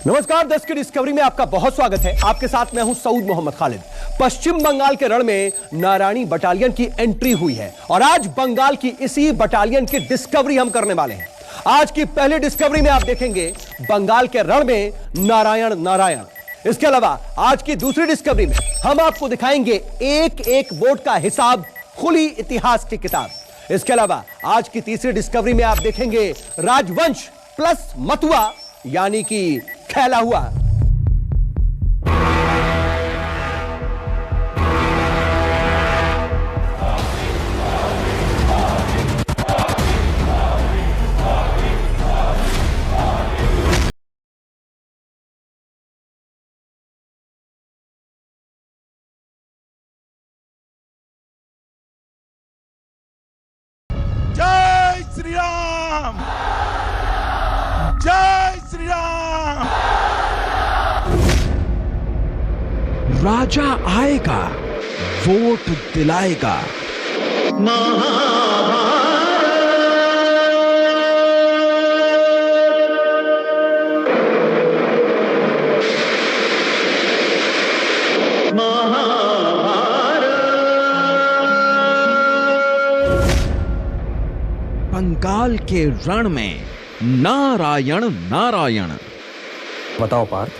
नमस्कार, देश की डिस्कवरी में आपका बहुत स्वागत है। आपके साथ मैं हूं सऊद मोहम्मद खालिद। पश्चिम बंगाल के रण में नारायणी बटालियन की एंट्री हुई है और आज बंगाल की इसी बटालियन की डिस्कवरी हम करने वाले हैं। आज की पहली डिस्कवरी में आप देखेंगे बंगाल के रण में नारायण नारायण। इसके अलावा आज की दूसरी डिस्कवरी में हम आपको दिखाएंगे एक एक वोट का हिसाब, खुली इतिहास की किताब। इसके अलावा आज की तीसरी डिस्कवरी में आप देखेंगे राजवंश प्लस मतुआ यानी कि फैला हुआ। जय श्री राम, जय श्री राम। राजा आएगा, वोट दिलाएगा। बंगाल के रण में नारायण नारायण। बताओ पार्थ,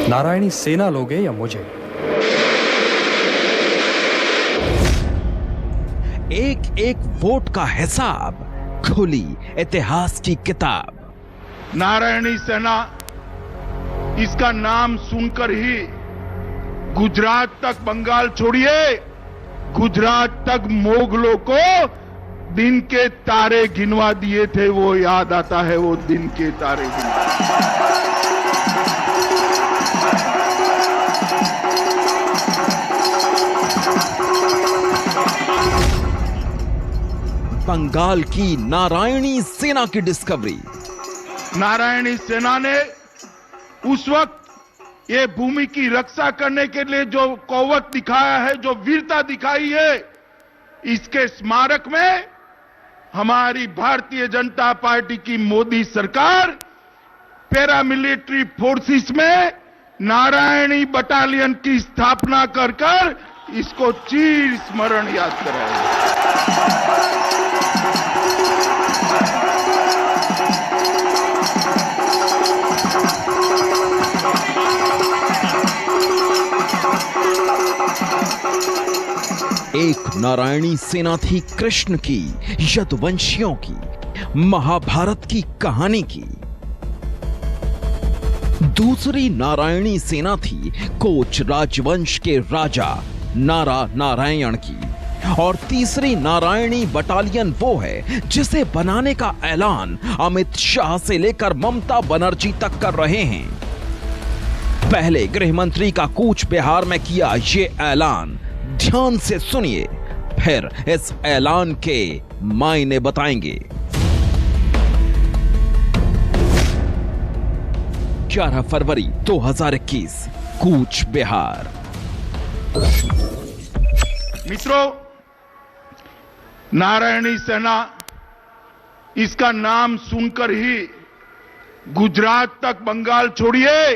नारायणी सेना लोगे या मुझे? एक एक वोट का हिसाब, खुली इतिहास की किताब। नारायणी सेना, इसका नाम सुनकर ही गुजरात तक, बंगाल छोड़िए, गुजरात तक मुगलों को दिन के तारे गिनवा दिए थे। वो याद आता है, वो दिन के तारे गिनवा। बंगाल की नारायणी सेना की डिस्कवरी। नारायणी सेना ने उस वक्त ये भूमि की रक्षा करने के लिए जो कौवत दिखाया है, जो वीरता दिखाई है, इसके स्मारक में हमारी भारतीय जनता पार्टी की मोदी सरकार पैरामिलिट्री फोर्सेस में नारायणी बटालियन की स्थापना कर इसको चीर स्मरण याद कराएगी। एक नारायणी सेना थी कृष्ण की, यदुवंशियों की, महाभारत की कहानी की। दूसरी नारायणी सेना थी कोच राजवंश के राजा नारा नारायण की। और तीसरी नारायणी बटालियन वो है जिसे बनाने का ऐलान अमित शाह से लेकर ममता बनर्जी तक कर रहे हैं। पहले गृह मंत्री का कूच बिहार में किया ये ऐलान, ध्यान से सुनिए, फिर इस ऐलान के मायने बताएंगे। 11 फरवरी 2021, कूच बिहार। मित्रों, नारायणी सेना, इसका नाम सुनकर ही गुजरात तक, बंगाल छोड़िए,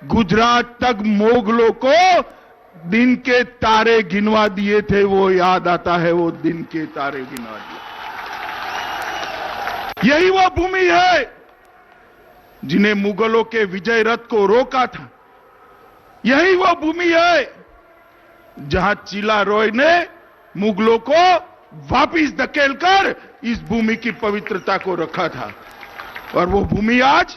गुजरात तक मुगलों को दिन के तारे गिनवा दिए थे। वो याद आता है, वो दिन के तारे गिनवा दिए। यही वो भूमि है जिन्हें मुगलों के विजय रथ को रोका था। यही वो भूमि है जहां चीला रॉय ने मुगलों को वापिस धकेलकर इस भूमि की पवित्रता को रखा था। और वो भूमि आज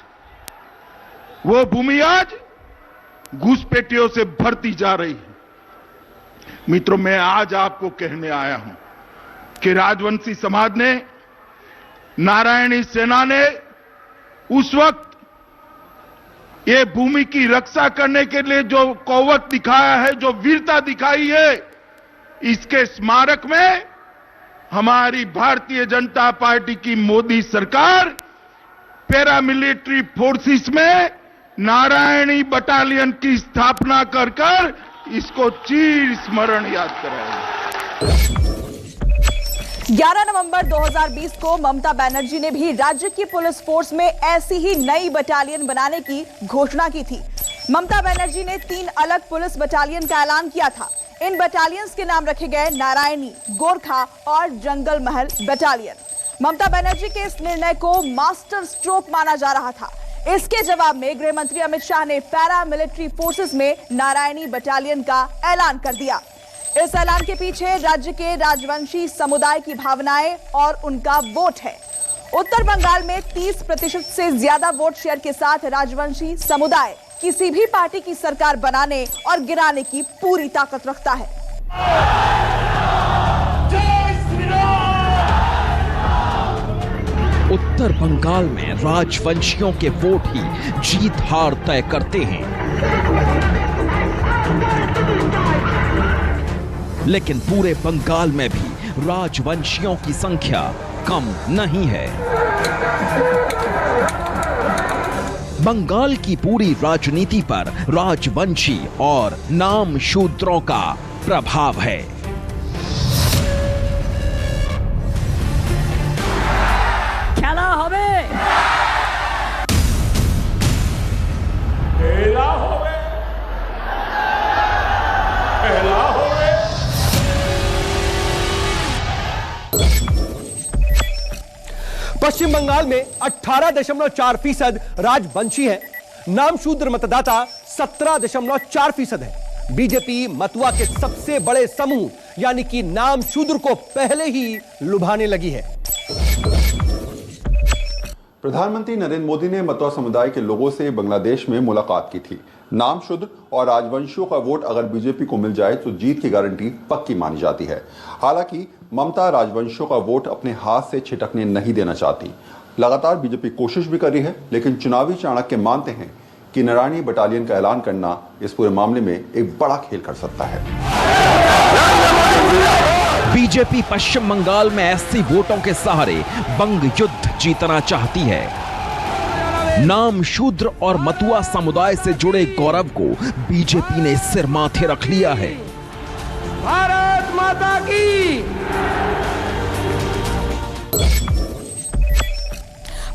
घुसपैठियों से भरती जा रही है। मित्रों, मैं आज आपको कहने आया हूं कि राजवंशी समाज ने, नारायणी सेना ने उस वक्त ये भूमि की रक्षा करने के लिए जो कौवत दिखाया है, जो वीरता दिखाई है, इसके स्मारक में हमारी भारतीय जनता पार्टी की मोदी सरकार पैरामिलिट्री फोर्सेस में नारायणी बटालियन की स्थापना कर इसको चीर स्मरण याद कराएगी। 11 नवंबर 2020 को ममता बनर्जी ने भी राज्य की पुलिस फोर्स में ऐसी ही नई बटालियन बनाने की घोषणा की थी। ममता बनर्जी ने 3 अलग पुलिस बटालियन का ऐलान किया था। इन बटालियंस के नाम रखे गए नारायणी, गोरखा और जंगल महल बटालियन। ममता बनर्जी के इस निर्णय को मास्टर स्ट्रोक माना जा रहा था। इसके जवाब में गृह मंत्री अमित शाह ने पैरा मिलिट्री फोर्सेस में नारायणी बटालियन का ऐलान कर दिया। इस ऐलान के पीछे राज्य के राजवंशी समुदाय की भावनाएं और उनका वोट है। उत्तर बंगाल में 30% से ज्यादा वोट शेयर के साथ राजवंशी समुदाय किसी भी पार्टी की सरकार बनाने और गिराने की पूरी ताकत रखता है। उत्तर बंगाल में राजवंशियों के वोट ही जीत हार तय करते हैं, लेकिन पूरे बंगाल में भी राजवंशियों की संख्या कम नहीं है। बंगाल की पूरी राजनीति पर राजवंशी और नाम शूद्रों का प्रभाव है। खेला होवे, खेला होवे, खेला होवे। पश्चिम बंगाल में 18.4% राजवंशी हैं। नाम शूद्र मतदाता 17.4% है। बीजेपी मतुआ के सबसे बड़े समूह यानी कि नाम शूद्र को पहले ही लुभाने लगी है। प्रधानमंत्री नरेंद्र मोदी ने मतुआ समुदाय के लोगों से बांग्लादेश में मुलाकात की थी। नाम शूद्र और राजवंशियों का वोट अगर बीजेपी को मिल जाए तो जीत की गारंटी पक्की मानी जाती है। हालांकि ममता राजवंशियों का वोट अपने हाथ से छिटकने नहीं देना चाहती। लगातार बीजेपी कोशिश भी कर रही है, लेकिन चुनावी चाणक्य मानते हैं कि नारायणी बटालियन का ऐलान करना इस पूरे मामले में एक बड़ा खेल कर सकता है। बीजेपी पश्चिम बंगाल में एससी वोटों के सहारे बंग युद्ध जीतना चाहती है। नाम शूद्र और मतुआ समुदाय से जुड़े गौरव को बीजेपी ने सिर माथे रख लिया है। भारत माता की।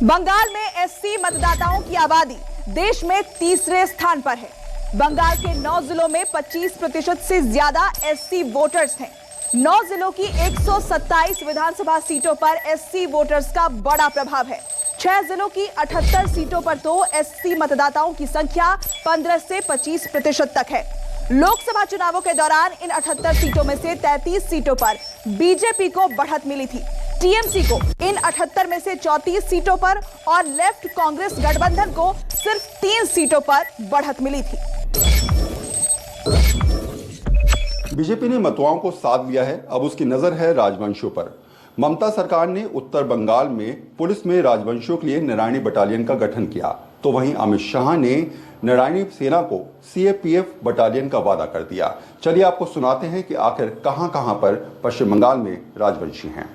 बंगाल में एससी मतदाताओं की आबादी देश में तीसरे स्थान पर है। बंगाल के 9 जिलों में 25% से ज्यादा एससी वोटर्स हैं। 9 जिलों की 127 विधानसभा सीटों पर एससी वोटर्स का बड़ा प्रभाव है। 6 जिलों की 78 सीटों पर तो एससी मतदाताओं की संख्या 15 से 25% तक है। लोकसभा चुनावों के दौरान इन 78 सीटों में से 33 सीटों पर बीजेपी को बढ़त मिली थी। टीएमसी को इन 78 में से 34 सीटों पर और लेफ्ट कांग्रेस गठबंधन को सिर्फ 3 सीटों पर बढ़त मिली थी। बीजेपी ने मतुआओं को साथ लिया है, अब उसकी नजर है राजवंशियों पर। ममता सरकार ने उत्तर बंगाल में पुलिस में राजवंशियों के लिए नारायणी बटालियन का गठन किया, तो वहीं अमित शाह ने नारायणी सेना को सीएपीएफ बटालियन का वादा कर दिया। चलिए आपको सुनाते हैं कि आखिर कहां-कहां पर पश्चिम बंगाल में राजवंशी हैं।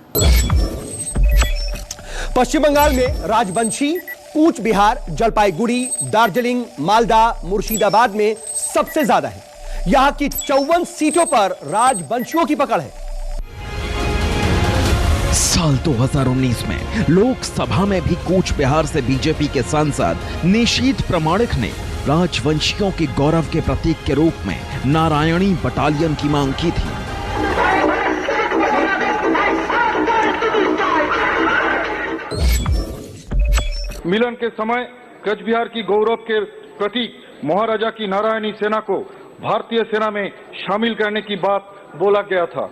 पश्चिम बंगाल में राजवंशी कूच बिहार, जलपाईगुड़ी, दार्जिलिंग, मालदा, मुर्शिदाबाद में सबसे ज्यादा है। यहां की 54 सीटों पर राजवंशियों की पकड़ है। साल 2019 में लोकसभा में भी कूच बिहार से बीजेपी के सांसद निशीथ प्रमाणिक ने राजवंशियों के गौरव के प्रतीक के रूप में नारायणी बटालियन की मांग की थी। मिलन के समय कूच बिहार की गौरव के प्रतीक महाराजा की नारायणी सेना को भारतीय सेना में शामिल करने की बात बोला गया था।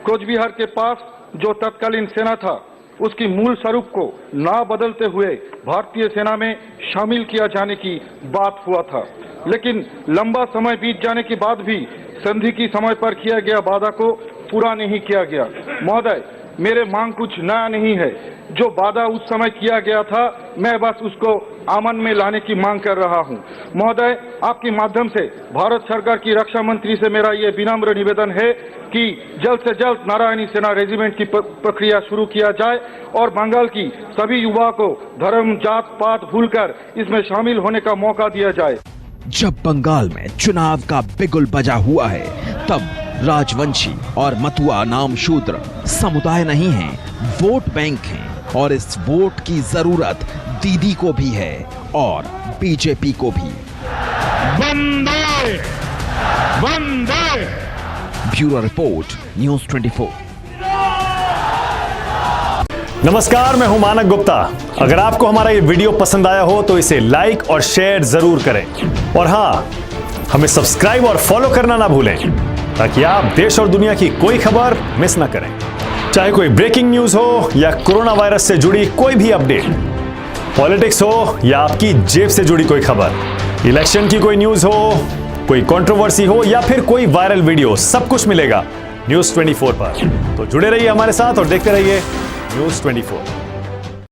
कूच बिहार के पास जो तत्कालीन सेना था उसकी मूल स्वरूप को ना बदलते हुए भारतीय सेना में शामिल किया जाने की बात हुआ था, लेकिन लंबा समय बीत जाने के बाद भी संधि की समय पर किया गया वादा को पूरा नहीं किया गया। महोदय, मेरे मांग कुछ नया नहीं है। जो वादा उस समय किया गया था मैं बस उसको अमल में लाने की मांग कर रहा हूं। महोदय, आपके माध्यम से भारत सरकार की रक्षा मंत्री से मेरा ये विनम्र निवेदन है कि जल्द से जल्द नारायणी सेना रेजिमेंट की प्रक्रिया शुरू किया जाए और बंगाल की सभी युवाओं को धर्म जात पात भूलकर इसमें शामिल होने का मौका दिया जाए। जब बंगाल में चुनाव का बिगुल बजा हुआ है, तब राजवंशी और मतुआ नाम शूद्र समुदाय नहीं हैं, वोट बैंक हैं और इस वोट की जरूरत दीदी को भी है और बीजेपी को भी। वंदे वंदे। Bureau report, news 24। नमस्कार, मैं हूं मानक गुप्ता। अगर आपको हमारा ये वीडियो पसंद आया हो तो इसे लाइक और शेयर जरूर करें और हां, हमें सब्सक्राइब और फॉलो करना ना भूलें ताकि आप देश और दुनिया की कोई खबर मिस ना करें। चाहे कोई ब्रेकिंग न्यूज हो या कोरोना वायरस से जुड़ी कोई भी अपडेट, पॉलिटिक्स हो या आपकी जेब से जुड़ी कोई खबर, इलेक्शन की कोई न्यूज हो, कोई कंट्रोवर्सी हो या फिर कोई वायरल वीडियो, सब कुछ मिलेगा न्यूज़ 24 पर। तो जुड़े रहिए हमारे साथ और देखते रहिए न्यूज़ 24।